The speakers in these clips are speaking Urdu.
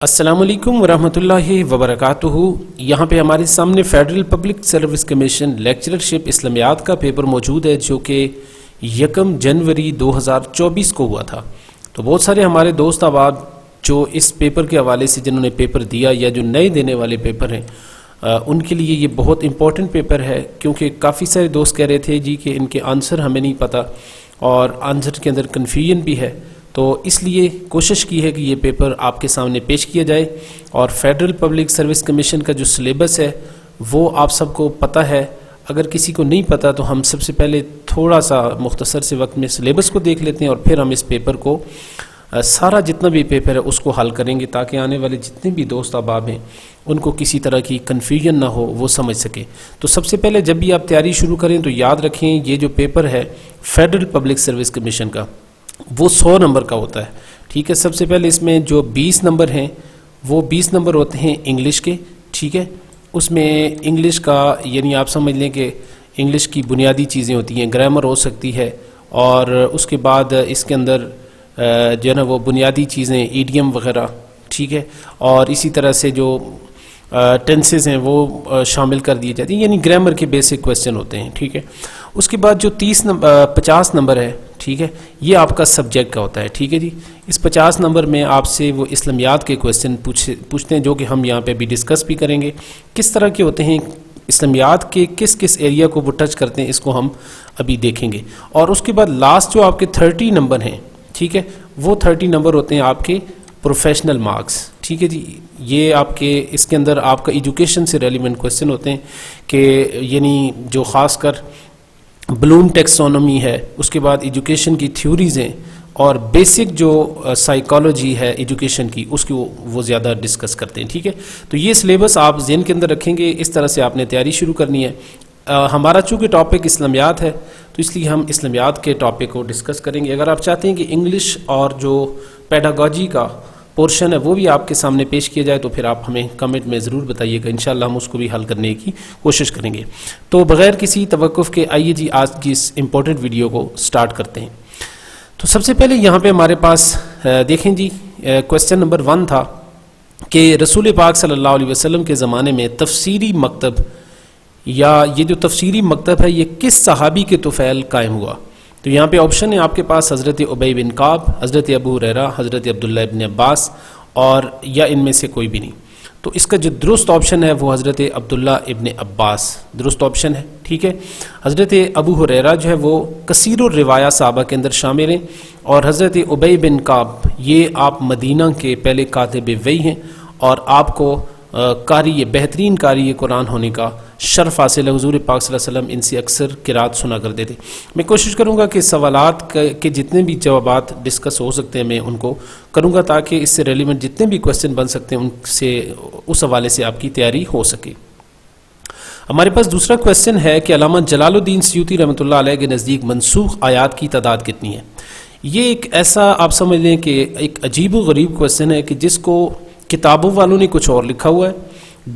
السلام علیکم ورحمۃ اللہ وبرکاتہ۔ یہاں پہ ہمارے سامنے فیڈرل پبلک سروس کمیشن لیکچررشپ اسلامیات کا پیپر موجود ہے جو کہ 1 جنوری 2024 کو ہوا تھا۔ تو بہت سارے ہمارے دوست احباب جو اس پیپر کے حوالے سے جنہوں نے پیپر دیا یا جو نئے دینے والے پیپر ہیں ان کے لیے یہ بہت امپورٹنٹ پیپر ہے، کیونکہ کافی سارے دوست کہہ رہے تھے جی کہ ان کے آنسر ہمیں نہیں پتہ اور آنسر کے اندر کنفیوژن بھی ہے، تو اس لیے کوشش کی ہے کہ یہ پیپر آپ کے سامنے پیش کیا جائے۔ اور فیڈرل پبلک سروس کمیشن کا جو سلیبس ہے وہ آپ سب کو پتہ ہے، اگر کسی کو نہیں پتہ تو ہم سب سے پہلے تھوڑا سا مختصر سے وقت میں سلیبس کو دیکھ لیتے ہیں اور پھر ہم اس پیپر کو سارا جتنا بھی پیپر ہے اس کو حل کریں گے تاکہ آنے والے جتنے بھی دوست احباب ہیں ان کو کسی طرح کی کنفیوژن نہ ہو، وہ سمجھ سکے۔ تو سب سے پہلے جب بھی آپ تیاری شروع کریں تو یاد رکھیں یہ جو پیپر ہے فیڈرل پبلک سروس کمیشن کا وہ 100 نمبر کا ہوتا ہے، ٹھیک ہے۔ سب سے پہلے اس میں جو 20 نمبر ہیں وہ 20 نمبر ہوتے ہیں انگلش کے، ٹھیک ہے۔ اس میں انگلش کا یعنی آپ سمجھ لیں کہ انگلش کی بنیادی چیزیں ہوتی ہیں، گرامر ہو سکتی ہے، اور اس کے بعد اس کے اندر جو ہے نا وہ بنیادی چیزیں ایڈیم وغیرہ، ٹھیک ہے، اور اسی طرح سے جو ٹینسز ہیں وہ شامل کر دیے جاتی ہیں، یعنی گرامر کے بیسک کویسچن ہوتے ہیں، ٹھیک ہے۔ اس کے بعد جو 50 نمبر ہے، ٹھیک ہے، یہ آپ کا سبجیکٹ کا ہوتا ہے، ٹھیک ہے جی۔ اس 50 نمبر میں آپ سے وہ اسلامیات کے کویسچن پوچھتے ہیں جو کہ ہم یہاں پہ بھی ڈسکس بھی کریں گے، کس طرح کے ہوتے ہیں اسلامیات کے، کس کس ایریا کو وہ ٹچ کرتے ہیں، اس کو ہم ابھی دیکھیں گے۔ اور اس کے بعد لاسٹ جو آپ کے 30 نمبر ہیں، ٹھیک ہے، وہ 30 نمبر ہوتے ہیں آپ کے پروفیشنل مارکس، ٹھیک ہے جی۔ یہ آپ کے اس کے اندر آپ کا ایجوکیشن سے ریلیونٹ کویسچن ہوتے ہیں کہ یعنی جو خاص کر بلوم ٹیکسونومی ہے، اس کے بعد ایجوکیشن کی تھیوریز ہیں، اور بیسک جو سائیکالوجی ہے ایجوکیشن کی اس کی وہ زیادہ ڈسکس کرتے ہیں، ٹھیک ہے۔ تو یہ سلیبس آپ ذہن کے اندر رکھیں گے، اس طرح سے آپ نے تیاری شروع کرنی ہے۔ ہمارا چونکہ ٹاپک اسلامیات ہے تو اس لیے ہم اسلامیات کے ٹاپک کو ڈسکس کریں گے۔ اگر آپ چاہتے ہیں کہ انگلش اور جو پیڈاگوجی کا پورشن ہے وہ بھی آپ کے سامنے پیش کیا جائے تو پھر آپ ہمیں کمنٹ میں ضرور بتائیے گا، انشاءاللہ ہم اس کو بھی حل کرنے کی کوشش کریں گے۔ تو بغیر کسی توقف کے آئیے جی آج کی اس امپورٹنٹ ویڈیو کو سٹارٹ کرتے ہیں۔ تو سب سے پہلے یہاں پہ ہمارے پاس دیکھیں جی کویسچن نمبر 1 تھا کہ رسول پاک صلی اللہ علیہ وسلم کے زمانے میں تفسیری مکتب یا یہ جو تفسیری مکتب ہے یہ کس صحابی کے طفیل قائم ہوا؟ تو یہاں پہ آپشن ہے آپ کے پاس حضرت ابی بن کعب، حضرت ابو ہریرہ، حضرت عبداللہ ابن عباس، اور یا ان میں سے کوئی بھی نہیں۔ تو اس کا جو درست آپشن ہے وہ حضرت عبداللہ ابن عباس درست آپشن ہے، ٹھیک ہے۔ حضرت ابو ہریرہ جو ہے وہ کثیر الروایہ صحابہ کے اندر شامل ہیں، اور حضرت ابی بن کعب یہ آپ مدینہ کے پہلے کاتب وحی ہیں اور آپ کو قاری بہترین قاری قرآن ہونے کا شرف حاصل ہے۔ حضور پاک صلی اللہ علیہ وسلم ان سے اکثر قرات سنا کرتے تھے۔ میں کوشش کروں گا کہ سوالات کے جتنے بھی جوابات ڈسکس ہو سکتے ہیں میں ان کو کروں گا تاکہ اس سے ریلیونٹ جتنے بھی کویسچن بن سکتے ہیں ان سے اس حوالے سے آپ کی تیاری ہو سکے۔ ہمارے پاس دوسرا کویسچن ہے کہ علامہ جلال الدین سیوطی رحمۃ اللہ علیہ کے نزدیک منسوخ آیات کی تعداد کتنی ہے؟ یہ ایک ایسا آپ سمجھ لیں کہ ایک عجیب و غریب کویسچن ہے کہ جس کو کتابوں والوں نے کچھ اور لکھا ہوا ہے،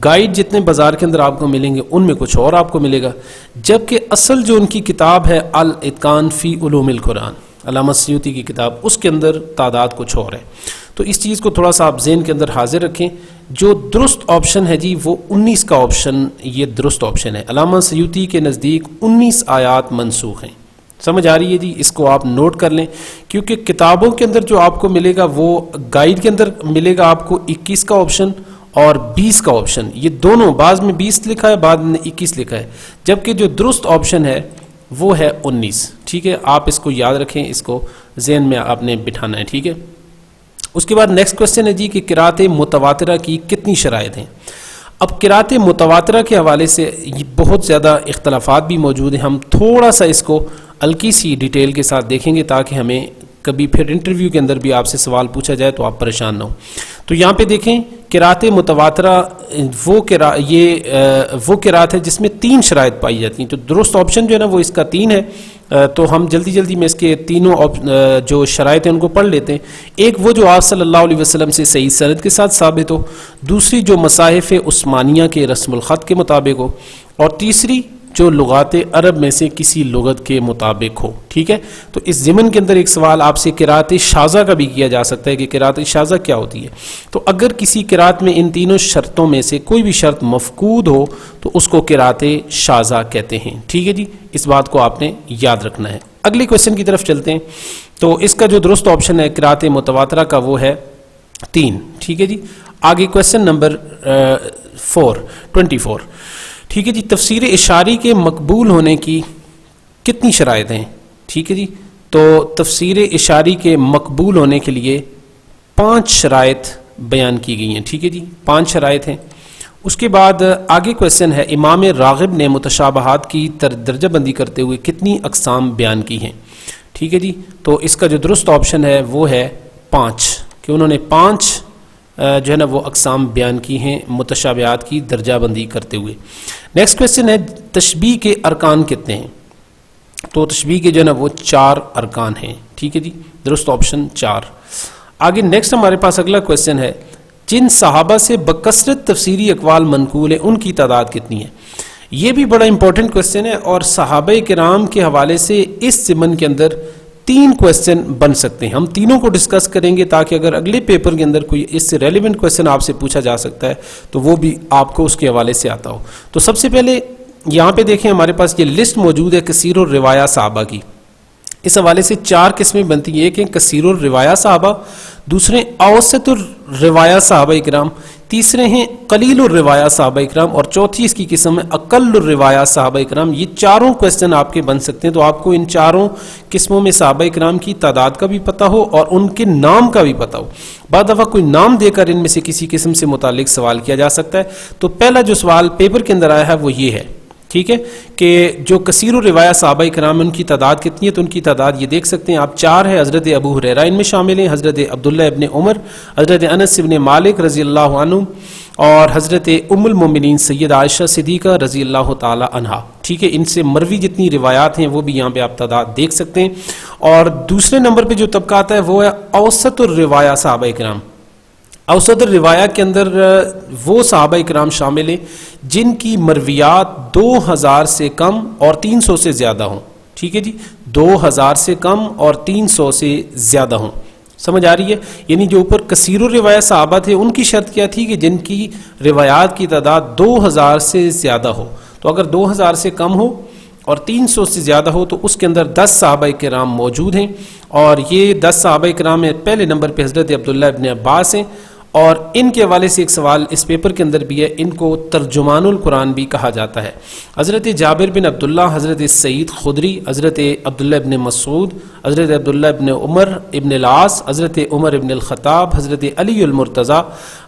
گائیڈ جتنے بازار کے اندر آپ کو ملیں گے ان میں کچھ اور آپ کو ملے گا، جبکہ اصل جو ان کی کتاب ہے الاتقان فی علوم القرآن، علامہ سیوطی کی کتاب، اس کے اندر تعداد کچھ اور ہے۔ تو اس چیز کو تھوڑا سا آپ ذہن کے اندر حاضر رکھیں۔ جو درست آپشن ہے جی وہ 19 کا آپشن یہ درست آپشن ہے۔ علامہ سیوطی کے نزدیک 19 آیات منسوخ ہیں۔ سمجھ آ رہی ہے جی؟ اس کو آپ نوٹ کر لیں، کیونکہ کتابوں کے اندر جو آپ کو ملے گا وہ گائیڈ کے اندر ملے گا آپ کو 21 کا آپشن اور 20 کا آپشن، یہ دونوں، بعض میں 20 لکھا ہے بعض میں 21 لکھا ہے، جبکہ جو درست آپشن ہے وہ ہے 19، ٹھیک ہے۔ آپ اس کو یاد رکھیں، اس کو ذہن میں آپ نے بٹھانا ہے، ٹھیک ہے۔ اس کے بعد نیکسٹ کویسچن ہے جی کہ قرات متواترہ کی کتنی شرائط ہیں؟ اب قرات متواترہ کے حوالے سے بہت زیادہ اختلافات بھی موجود ہیں، ہم تھوڑا سا اس کو ہلکی سی ڈیٹیل کے ساتھ دیکھیں گے تاکہ ہمیں کبھی پھر انٹرویو کے اندر بھی آپ سے سوال پوچھا جائے تو آپ پریشان نہ ہو۔ تو یہاں پہ دیکھیں قرات متواترہ وہ قرات ہے جس میں 3 شرائط پائی جاتی ہیں، تو درست آپشن جو ہے نا وہ اس کا 3 ہے۔ تو ہم جلدی جلدی میں اس کے تینوں جو شرائط ہیں ان کو پڑھ لیتے ہیں۔ ایک وہ جو آپ صلی اللہ علیہ وسلم سے صحیح سند کے ساتھ ثابت ہو، دوسری جو مصاحف عثمانیہ کے رسم الخط کے مطابق ہو، اور تیسری جو لغات عرب میں سے کسی لغت کے مطابق ہو. ٹھیک ہے, تو اس ضمن کے اندر ایک سوال آپ سے قرات شاذہ کا بھی کیا جا سکتا ہے کہ قرات شاذہ کیا ہوتی ہے. تو اگر کسی قرات میں ان تینوں شرطوں میں سے کوئی بھی شرط مفقود ہو تو اس کو قرات شاذہ کہتے ہیں. ٹھیک ہے جی, اس بات کو آپ نے یاد رکھنا ہے. اگلے کوشچن کی طرف چلتے ہیں. تو اس کا جو درست آپشن ہے قرات متواترہ کا وہ ہے 3. ٹھیک ہے جی, آگے کوشچن نمبر 24. ٹھیک ہے جی, تفسیر اشاری کے مقبول ہونے کی کتنی شرائط ہیں؟ ٹھیک ہے جی, تو تفسیر اشاری کے مقبول ہونے کے لیے 5 شرائط بیان کی گئی ہیں. ٹھیک ہے جی, 5 شرائط ہیں. اس کے بعد آگے کوشچن ہے امام راغب نے متشابہات کی درجہ بندی کرتے ہوئے کتنی اقسام بیان کی ہیں؟ ٹھیک ہے جی, تو اس کا جو درست آپشن ہے وہ ہے 5, کہ انہوں نے 5 جو ہے نا وہ اقسام بیان کی ہیں متشابہات کی درجہ بندی کرتے ہوئے. نیکسٹ کوشچن ہے تشبیہ کے ارکان کتنے ہیں؟ تو تشبیہ کے جو ہے نا وہ 4 ارکان ہیں. ٹھیک ہے جی, درست آپشن 4. آگے نیکسٹ ہمارے پاس اگلا کوشچن ہے جن صحابہ سے بکثرت تفسیری اقوال منقول ہیں ان کی تعداد کتنی ہے؟ یہ بھی بڑا امپورٹنٹ کوشچن ہے اور صحابہ کرام کے حوالے سے اس ضمن کے اندر 3 کوشچن بن سکتے ہیں. ہم تینوں کو ڈسکس کریں گے تاکہ اگر اگلے پیپر کے اندر کوئی اس سے ریلیونٹ کوشچن آپ سے پوچھا جا سکتا ہے تو وہ بھی آپ کو اس کے حوالے سے آتا ہو. تو سب سے پہلے یہاں پہ دیکھیں ہمارے پاس یہ لسٹ موجود ہے کثیر الروایہ صحابہ کی. اس حوالے سے 4 قسمیں بنتی ہیں. ایک ہے کثیر الروایہ صحابہ, دوسرے اوسط الروایہ صحابہ کرام, تیسرے ہیں قلیل الروایہ صحابہ کرام, اور چوتھی اس کی قسم ہے اقل الروایہ صحابہ کرام. یہ چاروں کوشچن آپ کے بن سکتے ہیں. تو آپ کو ان چاروں قسموں میں صحابہ کرام کی تعداد کا بھی پتہ ہو اور ان کے نام کا بھی پتہ ہو. بعض دفعہ کوئی نام دے کر ان میں سے کسی قسم سے متعلق سوال کیا جا سکتا ہے. تو پہلا جو سوال پیپر کے اندر آیا ہے وہ یہ ہے, ٹھیک ہے, کہ جو کثیر الروایہ صحابہ کرام ان کی تعداد کتنی ہے؟ تو ان کی تعداد یہ دیکھ سکتے ہیں آپ 4 ہے. حضرت ابو ہریرہ ان میں شامل ہیں, حضرت عبداللہ ابن عمر, حضرت انس ابن مالک رضی اللہ عنہ, اور حضرت ام المومنین سید عائشہ صدیقہ رضی اللہ تعالی عنہا. ٹھیک ہے, ان سے مروی جتنی روایات ہیں وہ بھی یہاں پہ آپ تعداد دیکھ سکتے ہیں. اور دوسرے نمبر پہ جو طبقہ آتا ہے وہ ہے اوسط الروایہ صحابہ کرام. اوسط الروایہ کے اندر وہ صحابہ کرام شامل ہیں جن کی مرویات 2000 سے کم اور 300 سے زیادہ ہوں. ٹھیک ہے جی, 2000 سے کم اور 300 سے زیادہ ہوں. سمجھ آ رہی ہے؟ یعنی جو اوپر کثیر الروایہ صحابہ تھے ان کی شرط کیا تھی کہ جن کی روایات کی تعداد 2000 سے زیادہ ہو. تو اگر 2000 سے کم ہو اور 300 سے زیادہ ہو تو اس کے اندر 10 صحابہ کرام موجود ہیں, اور یہ 10 صحابہ کرام میں پہلے نمبر پہ حضرت عبداللہ ابن عباس ہیں. اور ان کے حوالے سے ایک سوال اس پیپر کے اندر بھی ہے, ان کو ترجمان القرآن بھی کہا جاتا ہے. حضرت جابر بن عبداللہ, حضرت سعید خدری, حضرت عبداللہ ابن مسعود, حضرت عبداللہ ابن عمر ابن العاص, حضرت عمر ابن الخطاب, حضرت علی المرتضیٰ,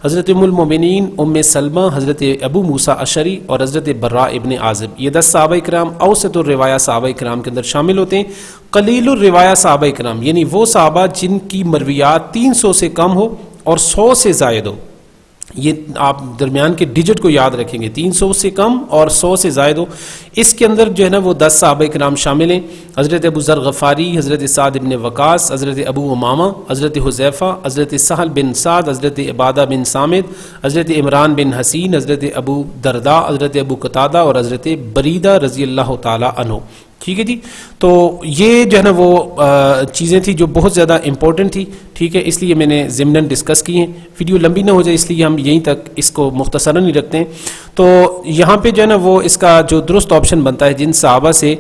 حضرت ام المومنین ام سلمہ, حضرت ابو موسیٰ اشعری اور حضرت براء ابن عازب. یہ 10 صحابہ کرام اوسط الروایہ صحابہ کرام کے اندر شامل ہوتے ہیں. قلیل الروایہ صحابہ کرام یعنی وہ صحابہ جن کی مرویات 300 سے کم ہو اور 100 سے زائد ہو. یہ آپ درمیان کے ڈیجٹ کو یاد رکھیں گے, 300 سے کم اور 100 سے زائد ہو. اس کے اندر جو ہے نا وہ 10 صحابہ کرام شامل ہیں. حضرت ابو ذر غفاری, حضرت سعد بن وقاص, حضرت ابو امامہ, حضرت حذیفہ, حضرت سہل بن سعد, حضرت عبادہ بن صامت, حضرت عمران بن حسین, حضرت ابو درداء, حضرت ابو قتادہ اور حضرت بریدہ رضی اللہ تعالی عنہ. ٹھیک ہے جی, تو یہ جو ہے نا وہ چیزیں تھیں جو بہت زیادہ امپورٹنٹ تھی. ٹھیک ہے, اس لیے میں نے ضمناً ڈسکس کی ہیں. ویڈیو لمبی نہ ہو جائے اس لیے ہم یہیں تک اس کو مختصراً ہی رکھتے ہیں. تو یہاں پہ جو ہے نا وہ اس کا جو درست آپشن بنتا ہے جن صحابہ سے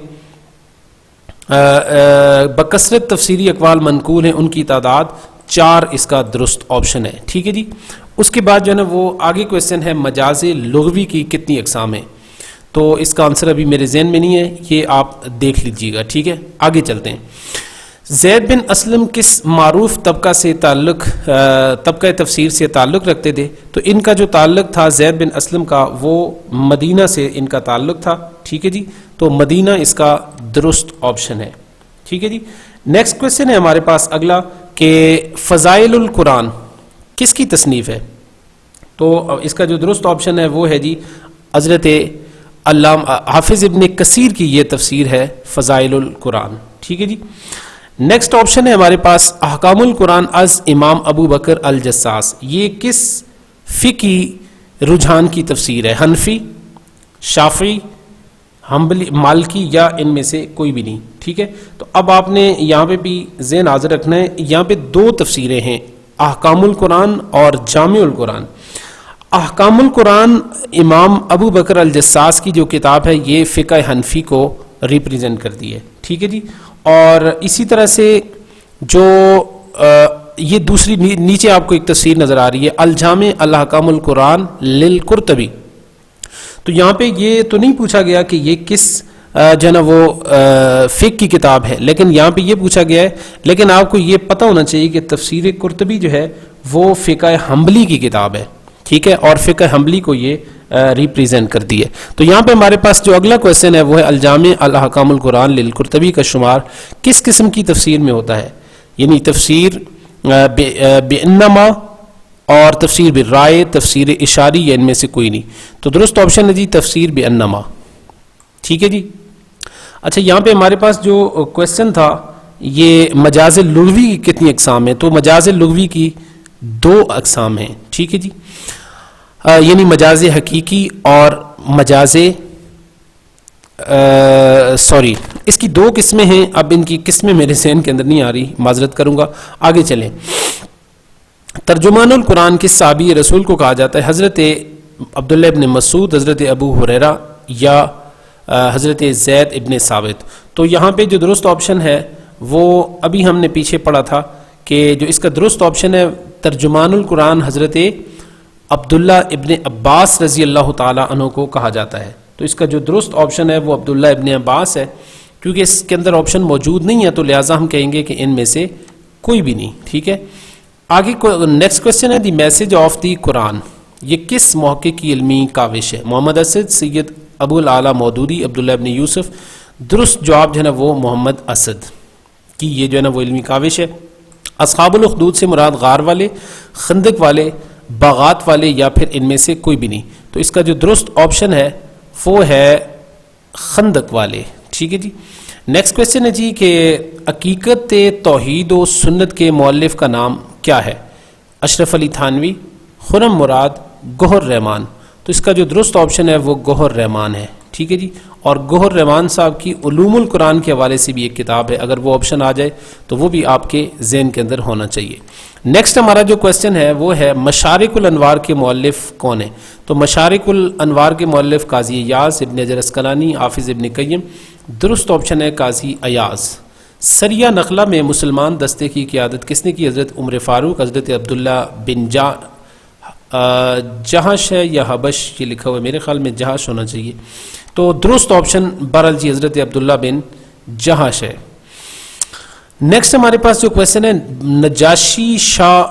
بکثرت تفسیری اقوال منقول ہیں ان کی تعداد 4 اس کا درست آپشن ہے. ٹھیک ہے جی, اس کے بعد جو ہے نا وہ آگے کویسچن ہے مجاز لغوی کی کتنی اقسام ہیں؟ تو اس کا آنسر ابھی میرے ذہن میں نہیں ہے, یہ آپ دیکھ لیجئے گا. ٹھیک ہے, آگے چلتے ہیں. زید بن اسلم کس معروف طبقہ سے طبقہ تفسیر سے تعلق رکھتے تھے؟ تو ان کا جو تعلق تھا زید بن اسلم کا وہ مدینہ سے ان کا تعلق تھا. ٹھیک ہے جی, تو مدینہ اس کا درست آپشن ہے. ٹھیک ہے جی, نیکسٹ کویسچن ہے ہمارے پاس اگلا کہ فضائل القرآن کس کی تصنیف ہے؟ تو اس کا جو درست آپشن ہے وہ ہے جی حضرت علامہ حافظ ابن کثیر کی یہ تفسیر ہے فضائل القرآن. ٹھیک ہے جی, نیکسٹ آپشن ہے ہمارے پاس احکام القرآن از امام ابو بکر الجساس. یہ کس فقہی رجحان کی تفسیر ہے؟ حنفی, شافعی, حنبلی مالکی یا ان میں سے کوئی بھی نہیں. ٹھیک ہے, تو اب آپ نے یہاں پہ بھی ذہن حاضر رکھنا ہے, یہاں پہ دو تفسیریں ہیں, احکام القرآن اور جامع القرآن. احکام القرآن امام ابو بکر الجساس کی جو کتاب ہے یہ فقہ حنفی کو ریپریزنٹ کرتی ہے. ٹھیک ہے جی, اور اسی طرح سے جو یہ دوسری نیچے آپ کو ایک تفسیر نظر آ رہی ہے, الجامع الاحکام القرآن للقرطبی. تو یہاں پہ یہ تو نہیں پوچھا گیا کہ یہ کس جو ہے نا وہ فقہ کی کتاب ہے, لیکن یہاں پہ یہ پوچھا گیا ہے, لیکن آپ کو یہ پتہ ہونا چاہیے کہ تفسیر قرطبی جو ہے وہ فقہ حنبلی کی کتاب ہے. ٹھیک ہے, اور فقہ حنبلی کو یہ ریپریزنٹ کرتی ہے. تو یہاں پہ ہمارے پاس جو اگلا کویسچن ہے وہ ہے الجامع الاحکام القرآن للقرطبی کا شمار کس قسم کی تفسیر میں ہوتا ہے, یعنی تفسیر بانما اور تفسیر بالرائے, تفسیر اشاری, یا ان میں سے کوئی نہیں. تو درست آپشن ہے جی تفسیر بانما. ٹھیک ہے جی. اچھا, یہاں پہ ہمارے پاس جو کویسچن تھا یہ مجاز لغوی کی کتنی اقسام ہیں, تو مجاز لغوی کی 2 اقسام ہیں. ٹھیک ہے جی, یعنی مجاز حقیقی اور مجاز اس کی 2 قسمیں ہیں. اب ان کی قسمیں میرے ذہن کے اندر نہیں آ رہی, معذرت کروں گا. آگے چلیں. ترجمان القرآن کس صحابی رسول کو کہا جاتا ہے؟ حضرت عبداللہ ابن مسعود, حضرت ابو ہریرہ, یا حضرت زید ابن ثابت. تو یہاں پہ جو درست آپشن ہے وہ ابھی ہم نے پیچھے پڑھا تھا کہ جو اس کا درست آپشن ہے ترجمان القرآن حضرت عبداللہ ابن عباس رضی اللہ تعالی عنہ کو کہا جاتا ہے. تو اس کا جو درست آپشن ہے وہ عبداللہ ابن عباس ہے. کیونکہ اس کے اندر آپشن موجود نہیں ہے تو لہٰذا ہم کہیں گے کہ ان میں سے کوئی بھی نہیں. ٹھیک ہے, آگے نیکسٹ کویسچن ہے دی میسج آف دی قرآن, یہ کس محقق کی علمی کاوش ہے؟ محمد اسد, سید ابو الاعلیٰ مودودی, عبداللہ ابن یوسف. درست جواب جو ہے نا وہ محمد اسد کی یہ جو ہے نا وہ علمی کاوش ہے. اصحاب الاخدود سے مراد غار والے, خندق والے, باغات والے, یا پھر ان میں سے کوئی بھی نہیں. تو اس کا جو درست آپشن ہے وہ ہے خندق والے. ٹھیک ہے جی. نیکسٹ کویسچن ہے جی کہ عقیقت توحید و سنت کے مؤلف کا نام کیا ہے؟ اشرف علی تھانوی, خرم مراد, گوہر رحمان. تو اس کا جو درست آپشن ہے وہ گوہر رحمان ہے. ٹھیک ہے جی, اور گوہر رحمان صاحب کی علوم القرآن کے حوالے سے بھی ایک کتاب ہے, اگر وہ آپشن آ جائے تو وہ بھی آپ کے ذہن کے اندر ہونا چاہیے. نیکسٹ ہمارا جو کویسچن ہے وہ ہے مشارق الانوار کے مؤلف کون ہیں؟ تو مشارق الانوار کے مؤلف قاضی ایاز, ابن حجر عسقلانی, حافظ ابن قیم. درست آپشن ہے قاضی ایاز. سریہ نخلہ میں مسلمان دستے کی قیادت کس نے کی؟ حضرت عمر فاروق, حضرت عبداللہ بن جہش ہے یا حبش, یہ لکھا ہوا ہے میرے خیال میں جہش ہونا چاہیے. تو درست آپشن بہرحال جی حضرت عبداللہ بن جہش ہے. نیکسٹ ہمارے پاس جو کویسچن ہے نجاشی شاہ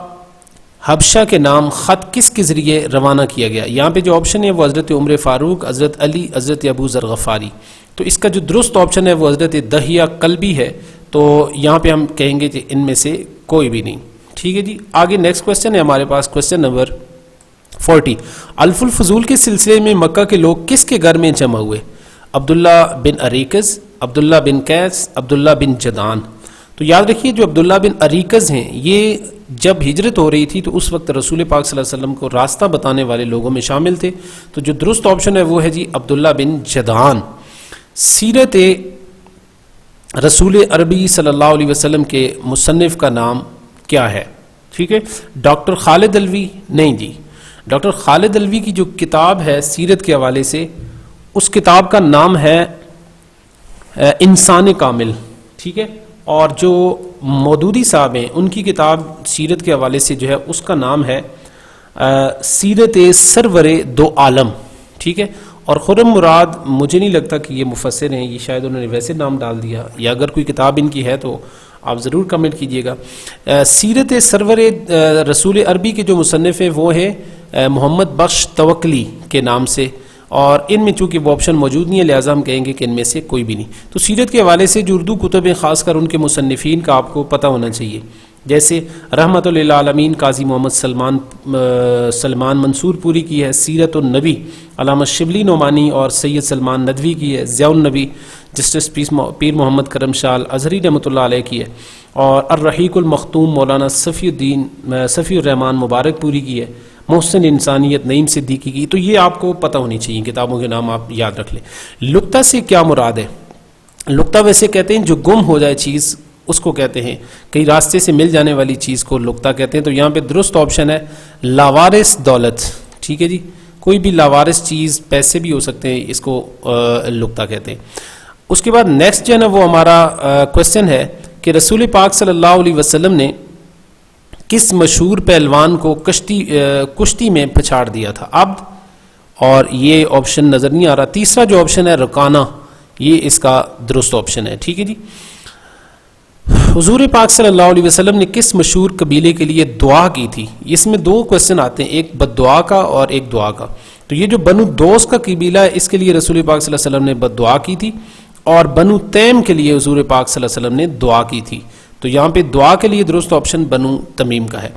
حبشہ کے نام خط کس کے ذریعے روانہ کیا گیا؟ یہاں پہ جو آپشن ہے وہ حضرت عمر فاروق, حضرت علی, حضرت ابو ذر غفاری. تو اس کا جو درست آپشن ہے وہ حضرت دہیہ کلبی ہے. تو یہاں پہ ہم کہیں گے کہ ان میں سے کوئی بھی نہیں. ٹھیک ہے جی. آگے نیکسٹ کویسچن ہے ہمارے پاس کویسچن نمبر 40. الف الفضول کے سلسلے میں مکہ کے لوگ کس کے گھر میں جمع ہوئے؟ عبداللہ بن اریکز, عبداللہ بن قیس, عبداللہ بن جدان. تو یاد رکھیے جو عبداللہ بن اریکز ہیں یہ جب ہجرت ہو رہی تھی تو اس وقت رسول پاک صلی اللہ علیہ وسلم کو راستہ بتانے والے لوگوں میں شامل تھے. تو جو درست آپشن ہے وہ ہے جی عبداللہ بن جدان. سیرت رسول عربی صلی اللہ علیہ وسلم کے مصنف کا نام کیا ہے؟ ٹھیک ہے, ڈاکٹر خالد الوی نہیں جی. ڈاکٹر خالد الوی کی جو کتاب ہے سیرت کے حوالے سے اس کتاب کا نام ہے انسان کامل. ٹھیک ہے, اور جو مودودی صاحب ہیں ان کی کتاب سیرت کے حوالے سے جو ہے اس کا نام ہے سیرت سرور دو عالم. ٹھیک ہے, اور خرم مراد مجھے نہیں لگتا کہ یہ مفسر ہیں, یہ شاید انہوں نے ویسے نام ڈال دیا, یا اگر کوئی کتاب ان کی ہے تو آپ ضرور کمنٹ کیجئے گا. سیرت سرور رسول عربی کے جو مصنف ہیں وہ ہیں محمد بخش توکلی کے نام سے, اور ان میں چونکہ وہ آپشن موجود نہیں ہے لہٰذا ہم کہیں گے کہ ان میں سے کوئی بھی نہیں. تو سیرت کے حوالے سے جو اردو کتب ہیں خاص کر ان کے مصنفین کا آپ کو پتہ ہونا چاہیے, جیسے رحمت للعالمین قاضی محمد سلمان منصور پوری کی ہے سیرت النبی, علامہ شبلی نعمانی اور سید سلمان ندوی کی ہے ضیاء النبی, جسٹس پیر محمد کرم شال ازہری رحمۃ اللہ علیہ کی ہے, اور الرحیق المختوم مولانا صفی الرحمان مبارک پوری کی ہے, محسن انسانیت نعیم صدیقی کی، تو یہ آپ کو پتہ ہونی چاہیے، کتابوں کے نام آپ یاد رکھ لیں۔ لقطہ سے کیا مراد ہے؟ لقطہ ویسے کہتے ہیں جو گم ہو جائے چیز اس کو کہتے ہیں، کئی راستے سے مل جانے والی چیز کو لقطہ کہتے ہیں۔ تو یہاں پہ درست آپشن ہے لاوارث دولت، ٹھیک ہے جی، کوئی بھی لاوارث چیز، پیسے بھی ہو سکتے ہیں، اس کو لقطہ کہتے ہیں۔ اس کے بعد نیکسٹ جو ہے نا وہ ہمارا کویسچن ہے کہ رسول پاک صلی اللہ علیہ وسلم نے کس مشہور پہلوان کو کشتی میں پچھاڑ دیا تھا؟ عبد، اور یہ آپشن نظر نہیں آ رہا۔ تیسرا جو آپشن ہے رکانہ، یہ اس کا درست آپشن ہے، ٹھیک ہے جی۔ حضور پاک صلی اللہ علیہ وسلم نے کس مشہور قبیلے کے لیے دعا کی تھی؟ اس میں دو کویسچن آتے ہیں، ایک بد دعا کا اور ایک دعا کا۔ تو یہ جو بنو دوس کا قبیلہ ہے اس کے لیے رسول پاک صلی اللہ علیہ وسلم نے بد دعا کی تھی، اور بنو تیم کے لیے حضور پاک صلی اللہ علیہ وسلم نے دعا کی تھی۔ تو یہاں پہ دعا کے لیے درست آپشن بنو تمیم کا ہے۔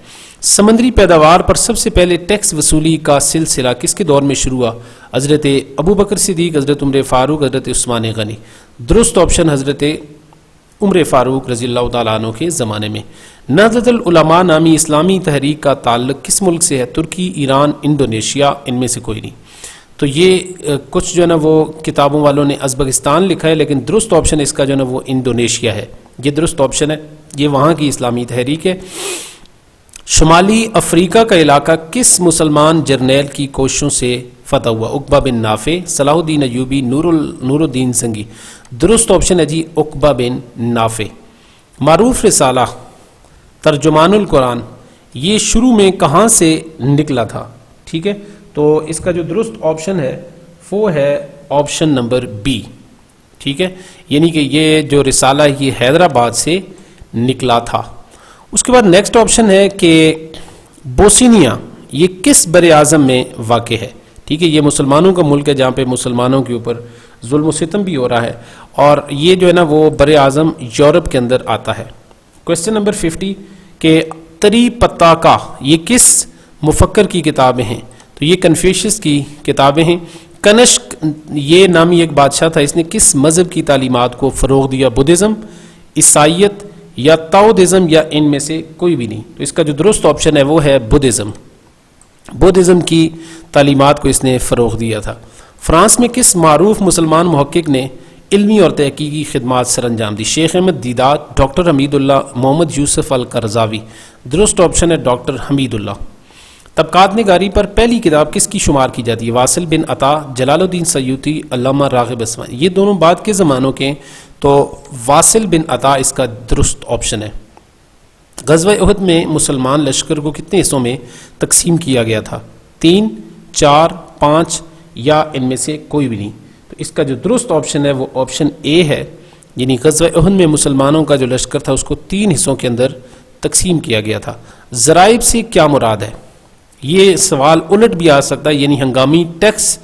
سمندری پیداوار پر سب سے پہلے ٹیکس وصولی کا سلسلہ کس کے دور میں شروع ہوا؟ حضرت ابو بکر صدیق، حضرت عمر فاروق، حضرت عثمان غنی۔ درست آپشن حضرت عمر فاروق رضی اللہ تعالیٰ عنہ کے زمانے میں۔ نہضت العلماء نامی اسلامی تحریک کا تعلق کس ملک سے ہے؟ ترکی، ایران، انڈونیشیا، ان میں سے کوئی نہیں۔ تو یہ کچھ جو ہے نا وہ کتابوں والوں نے ازبکستان لکھا ہے، لیکن درست آپشن اس کا جو ہے نا وہ انڈونیشیا ہے، یہ درست آپشن ہے، یہ وہاں کی اسلامی تحریک ہے۔ شمالی افریقہ کا علاقہ کس مسلمان جرنیل کی کوششوں سے فتح ہوا؟ عقبہ بن نافع، صلاح الدین ایوبی، نور الدین زنگی۔ درست آپشن ہے جی عقبہ بن نافع۔ معروف رسالہ ترجمان القرآن یہ شروع میں کہاں سے نکلا تھا؟ ٹھیک ہے، تو اس کا جو درست آپشن ہے وہ ہے آپشن نمبر بی، ٹھیک ہے، یعنی کہ یہ جو رسالہ ہے یہ حیدرآباد سے نکلا تھا۔ اس کے بعد نیکسٹ آپشن ہے کہ بوسنیا یہ کس بر اعظم میں واقع ہے؟ ٹھیک ہے، یہ مسلمانوں کا ملک ہے جہاں پہ مسلمانوں کے اوپر ظلم و ستم بھی ہو رہا ہے، اور یہ جو ہے نا وہ بر اعظم یورپ کے اندر آتا ہے۔ کویسچن نمبر 50 کہ تری پتاکا یہ کس مفکر کی کتابیں ہیں؟ تو یہ کنفیوشس کی کتابیں ہیں۔ کنشک یہ نامی ایک بادشاہ تھا، اس نے کس مذہب کی تعلیمات کو فروغ دیا؟ بدھزم، عیسائیت یا تاؤدزم، یا ان میں سے کوئی بھی نہیں۔ تو اس کا جو درست آپشن ہے وہ ہے بدھزم، بدھزم کی تعلیمات کو اس نے فروغ دیا تھا۔ فرانس میں کس معروف مسلمان محقق نے علمی اور تحقیقی خدمات سر انجام دی؟ شیخ احمد دیدات، ڈاکٹر حمید اللہ، محمد یوسف القرضاوی۔ درست آپشن ہے ڈاکٹر حمید اللہ۔ طبقات نگاری پر پہلی کتاب کس کی شمار کی جاتی ہے؟ واصل بن عطا، جلال الدین سیوطی، علامہ راغب اصفہانی۔ یہ دونوں بعد کے زمانوں کے، تو واصل بن عطا اس کا درست آپشن ہے۔ غزوہ احد میں مسلمان لشکر کو کتنے حصوں میں تقسیم کیا گیا تھا؟ 3، 4، 5 یا ان میں سے کوئی بھی نہیں۔ تو اس کا جو درست آپشن ہے وہ آپشن اے ہے، یعنی غزوہ احد میں مسلمانوں کا جو لشکر تھا اس کو 3 حصوں کے اندر تقسیم کیا گیا تھا۔ ضرائب سے کیا مراد ہے؟ یہ سوال الٹ بھی آ سکتا ہے، یعنی ہنگامی ٹیکس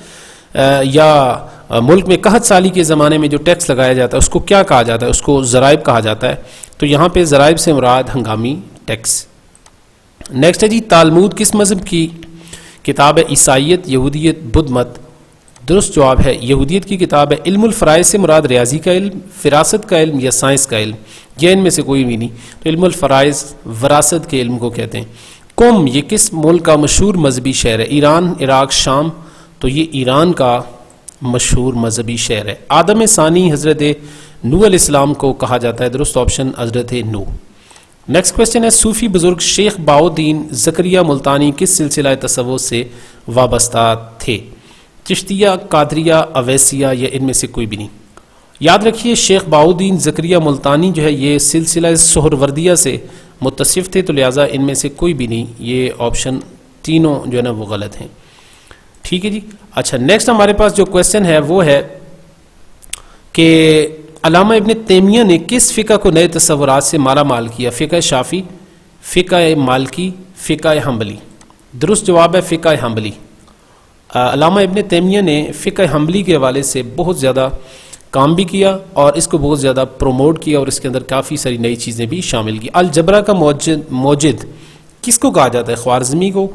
یا ملک میں قحط سالی کے زمانے میں جو ٹیکس لگایا جاتا ہے اس کو کیا کہا جاتا ہے؟ اس کو ضرائب کہا جاتا ہے۔ تو یہاں پہ ضرائب سے مراد ہنگامی ٹیکس۔ نیکسٹ ہے جی تالمود کس مذہب کی کتاب ہے؟ عیسائیت، یہودیت، بدھ مت۔ درست جواب ہے یہودیت کی کتاب ہے۔ علم الفرائض سے مراد ریاضی کا علم، فراست کا علم یا سائنس کا علم؟ یہ ان میں سے کوئی بھی نہیں۔ تو علم الفرائض وراثت کے علم کو کہتے ہیں۔ قم یہ کس ملک کا مشہور مذہبی شہر ہے؟ ایران، عراق، شام؟ تو یہ ایران کا مشہور مذہبی شہر ہے۔ آدم ثانی حضرت نوح علیہ السلام کو کہا جاتا ہے۔ درست آپشن حضرت نوح۔ نیکسٹ کویسچن ہے صوفی بزرگ شیخ بہاؤالدین زکریا ملتانی کس سلسلہ تصوف سے وابستہ تھے؟ چشتیہ، قادریہ، اویسیہ یا ان میں سے کوئی بھی نہیں۔ یاد رکھیے شیخ بہاؤالدین زکریا ملتانی جو ہے یہ سلسلہ سہروردیہ سے متصف تھے، تو لہٰذا ان میں سے کوئی بھی نہیں، یہ آپشن تینوں جو ہے نا وہ غلط ہیں۔ ٹھیک ہے جی۔ اچھا نیکسٹ ہمارے پاس جو کویسچن ہے وہ ہے کہ علامہ ابن تیمیہ نے کس فقہ کو نئے تصورات سے مالا مال کیا؟ فقہ شافعی، فقہ مالکی، فقہ حنبلی؟ درست جواب ہے فقہ حنبلی۔ علامہ ابن تیمیہ نے فقہ حنبلی کے حوالے سے بہت زیادہ کام بھی کیا اور اس کو بہت زیادہ پروموٹ کیا، اور اس کے اندر کافی ساری نئی چیزیں بھی شامل کی۔ الجبرا کا موجد کس کو کہا جاتا ہے؟ خوارزمی کو،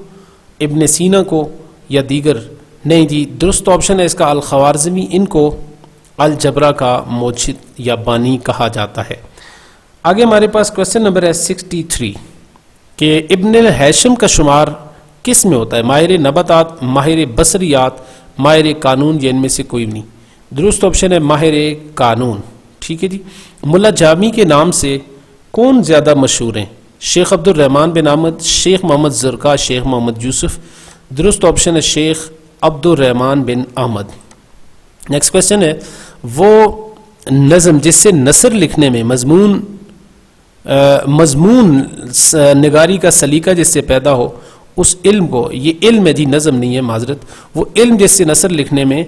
ابن سینا کو یا دیگر؟ نہیں جی، درست آپشن ہے اس کا الخوارزمی، ان کو الجبرا کا موجد یا بانی کہا جاتا ہے۔ آگے ہمارے پاس کویسچن نمبر ہے 63 کہ ابن الہیشم کا شمار کس میں ہوتا ہے؟ ماہر نباتات، ماہر بصریات، ماہر قانون یا ان میں سے کوئی نہیں؟ درست آپشن ہے ماہر قانون. ٹھیک ہے جی. ملا جامی کے نام سے کون زیادہ مشہور ہیں؟ شیخ عبد الرحمن بن احمد، شیخ محمد زرکا، شیخ محمد یوسف. درست آپشن ہے شیخ عبد الرحمن بن احمد. نیکسٹ کوشچن ہے وہ نظم جس سے نثر لکھنے میں مضمون نگاری کا سلیقہ جس سے پیدا ہو اس علم کو، یہ علم ہے جی، نظم نہیں ہے، معذرت، وہ علم جس سے نثر لکھنے میں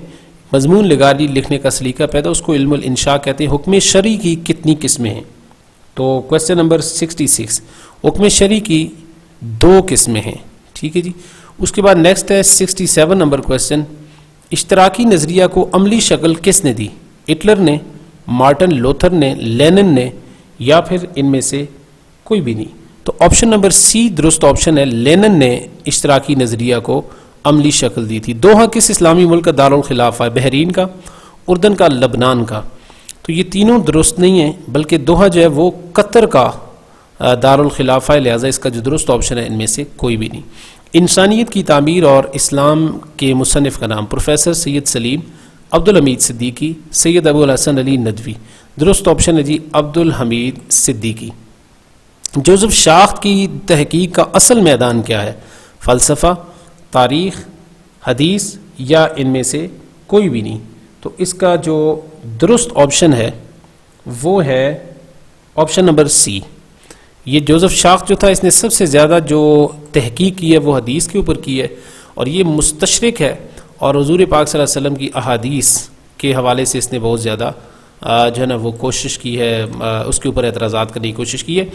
مضمون نگاری لکھنے کا سلیقہ پیدا اس کو علم الانشاء کہتے ہیں. حکم شرعی کی کتنی قسمیں ہیں؟ تو کوشچن نمبر 66، حکم شرعی کی 2 قسمیں ہیں. ٹھیک ہے جی. اس کے بعد نیکسٹ ہے 67 نمبر کوشچن، اشتراکی نظریہ کو عملی شکل کس نے دی؟ ہٹلر نے، مارٹن لوتھر نے، لینن نے، یا پھر ان میں سے کوئی بھی نہیں؟ تو آپشن نمبر سی درست آپشن ہے، لینن نے اشتراکی نظریہ کو عملی شکل دی تھی. دوحہ کس اسلامی ملک کا دارالخلافہ ہے؟ بحرین کا، اردن کا، لبنان کا. تو یہ تینوں درست نہیں ہیں، بلکہ دوحہ جو ہے وہ قطر کا دارالخلافہ ہے، لہٰذا اس کا جو درست آپشن ہے ان میں سے کوئی بھی نہیں. انسانیت کی تعمیر اور اسلام کے مصنف کا نام؟ پروفیسر سید سلیم، عبدالحمید صدیقی، سید ابو الحسن علی ندوی. درست آپشن ہے جی عبدالحمید صدیقی. جوزف شاخت کی تحقیق کا اصل میدان کیا ہے؟ فلسفہ، تاریخ، حدیث، یا ان میں سے کوئی بھی نہیں؟ تو اس کا جو درست آپشن ہے وہ ہے آپشن نمبر سی. یہ جوزف شاخت جو تھا اس نے سب سے زیادہ جو تحقیق کی ہے وہ حدیث کے اوپر کی ہے، اور یہ مستشرق ہے، اور حضور پاک صلی اللہ علیہ وسلم کی احادیث کے حوالے سے اس نے بہت زیادہ جو ہے نا وہ کوشش کی ہے، اس کے اوپر اعتراضات کرنے کی کوشش کی ہے.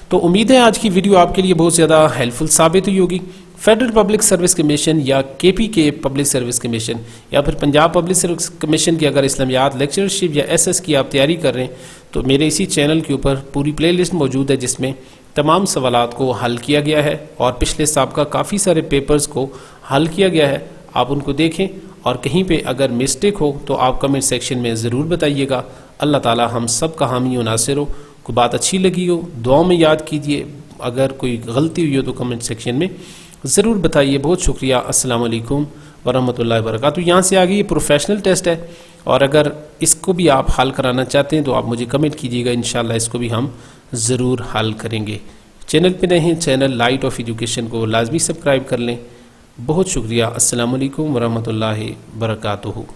تو امید ہے آج کی ویڈیو آپ کے لیے بہت زیادہ ہیلپ فل ثابت ہوئی ہوگی. فیڈرل پبلک سروس کمیشن یا کے پی کے پبلک سروس کمیشن یا پھر پنجاب پبلک سروس کمیشن کی اگر اسلامیات لیکچرشپ یا ایس ایس کی آپ تیاری کر رہے ہیں تو میرے اسی چینل کے اوپر پوری پلے لسٹ موجود ہے جس میں تمام سوالات کو حل کیا گیا ہے، اور پچھلے سابقہ کافی سارے پیپرز کو حل کیا گیا ہے. آپ ان کو دیکھیں، اور کہیں پہ اگر مسٹیک ہو تو آپ کمنٹ سیکشن میں ضرور بتائیے گا. اللہ تعالی ہم سب کا حامی و ناصر ہو. کوئی بات اچھی لگی ہو دعاؤں میں یاد کیجیے، اگر کوئی غلطی ہوئی ہو تو کمنٹ سیکشن میں ضرور بتائیے. بہت شکریہ. السلام علیکم ورحمۃ اللہ وبرکاتہ. یہاں سے آگے یہ پروفیشنل ٹیسٹ ہے، اور اگر اس کو بھی آپ حل کرانا چاہتے ہیں تو آپ مجھے کمنٹ کیجیے گا، انشاءاللہ اس کو بھی ہم ضرور حل کریں گے. چینل پہ نہیں، چینل لائٹ آف ایجوکیشن کو لازمی سبسکرائب کر لیں. بہت شکریہ. السلام علیکم ورحمۃ اللہ وبرکاتہ.